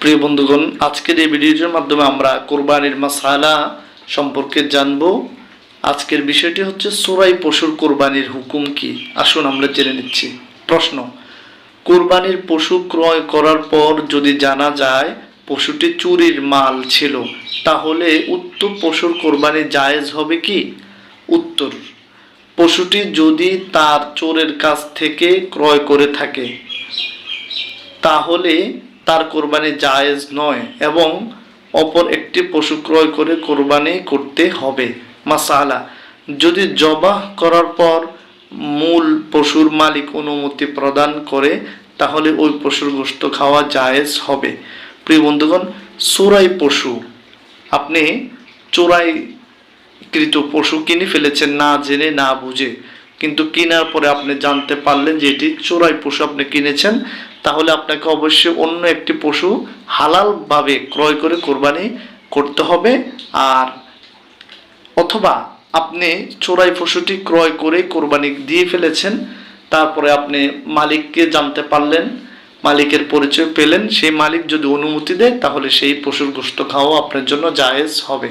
প্রিয় বন্ধুগণ, আজকের এই ভিডিওটির মাধ্যমে আমরা কোরবানির মাসালা সম্পর্কে জানব। আজকের বিষয়টি হচ্ছে চোরাই পশুর কোরবানির হুকুম কি। আসুন আমরা জেনে নিচ্ছি। প্রশ্ন: কোরবানির পশু ক্রয় করার পর যদি জানা যায় পশুটি চুরির মাল ছিল, তাহলে উক্ত পশুর কোরবানি জায়েজ হবে কি? উত্তর: পশুটি যদি তার চোরের কাছ থেকে ক্রয় করে থাকে তাহলে তার কোরবানি জায়েজ নয় এবং অপর একটি পশু ক্রয় করে কোরবানি করতে হবে। মাসালা: যদি জবাহ করার পর মূল পশুর মালিক অনুমতি প্রদান করে তাহলে ওই পশুর গোশত খাওয়া জায়েজ হবে। প্রিয় বন্ধুগণ, চোরাই পশু, আপনি চোরাইকৃত পশু কিনে ফেলেছেন না জেনে না বুঝে, কিন্তু কেনার পরে আপনি জানতে পারলেন যে এটি চোরাই পশু আপনি কিনেছেন, তাহলে আপনাকে অবশ্যই অন্য একটি পশু হালালভাবে ক্রয় করে কোরবানি করতে হবে। আর অথবা আপনি চোরাই পশুটি ক্রয় করে কোরবানি দিয়ে ফেলেছেন, তারপরে আপনি মালিককে জানতে পারলেন, মালিকের পরিচয় পেলেন, সেই মালিক যদি অনুমতি দেয় তাহলে সেই পশুর গোশত খাওয়া আপনার জন্য জায়েজ হবে।